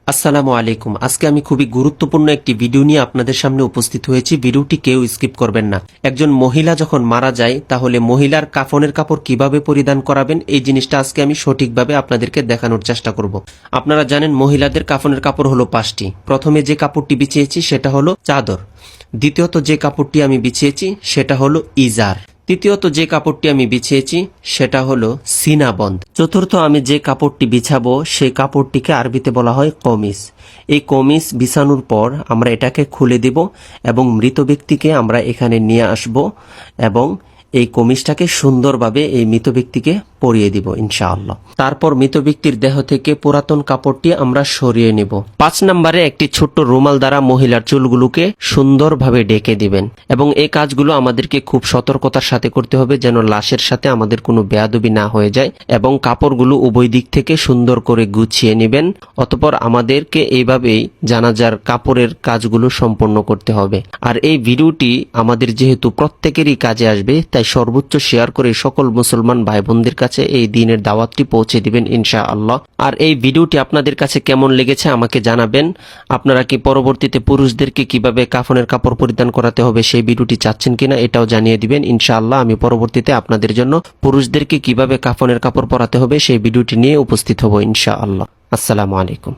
আসসালামু আলাইকুম। আজকে আমি খুবই গুরুত্বপূর্ণ একটি ভিডিও নিয়ে আপনাদের সামনে উপস্থিত হয়েছি। ভিডিওটি কেউ স্কিপ করবেন না। একজন মহিলা যখন মারা যায় তাহলে মহিলার কাফনের কাপড় কিভাবে পরিধান করাবেন এই জিনিসটা আজকে আমি সঠিকভাবে আপনাদেরকে দেখানোর চেষ্টা করব। আপনারা জানেন মহিলাদের কাফনের কাপড় হলো 5টি। প্রথমে যে কাপড়টি বিছিয়েছি সেটা হলো চাদর। দ্বিতীয়ত যে কাপড়টি আমি বিছিয়েছি সেটা হলো ইজার। তৃতীয়ত যে কাপড়টি আমি বিছিয়েছি সেটা হলো সিনাবন্ধ। চতুর্থ আমি যে কাপড়টি বিছাবো সেই কাপড়টিকে আরবিতে বলা হয় কমিস। এই কমিস বিছানোর পর আমরা এটাকে খুলে দিব এবং মৃত ব্যক্তিকে আমরা এখানে নিয়ে আসব এবং এই কমিসটাকে সুন্দরভাবে এই মৃত ব্যক্তিকে পরিয়ে দিব ইনশাআল্লাহ। তারপর মৃত ব্যক্তির দেহ থেকে পুরাতন কাপড়টি আমরা সরিয়ে নিব। 5 নম্বরে একটি ছোট্ট রুমাল দ্বারা মহিলার চুলগুলোকে সুন্দরভাবে ঢেকে দিবেন এবং এই কাজগুলো আমাদেরকে খুব সতর্কতার সাথে করতে হবে যেন লাশের সাথে আমাদের কোনো বেয়াদবি না হয়ে যায় এবং কাপড়গুলো উভয় দিক থেকে সুন্দর করে গুছিয়ে নেবেন। অতঃপর আমাদেরকে এইভাবেই জানাজার কাপড়ের কাজগুলো সম্পন্ন করতে হবে। আর এই ভিডিওটি আমাদের যেহেতু প্রত্যেকেরই কাজে আসবে তাই সর্বোচ্চ শেয়ার করে সকল মুসলমান ভাই বোনদের কাছে এই দিনের দাওয়াতটি পৌঁছে দিবেন ইনশাআল্লাহ। আর এই ভিডিওটি আপনাদের কাছে কেমন লেগেছে আমাকে জানাবেন। আপনারা কি পরবর্তীতে পুরুষদেরকে কিভাবে কাফনের কাপড় পরিধান করাতে হবে সেই ভিডিওটি চাচ্ছেন কিনা এটাও জানিয়ে দিবেন ইনশাআল্লাহ। আমি পরবর্তীতে আপনাদের জন্য পুরুষদেরকে কিভাবে কাফনের কাপড় পরাতে হবে সেই ভিডিওটি নিয়ে উপস্থিত হব ইনশাআল্লাহ। আসসালামু আলাইকুম।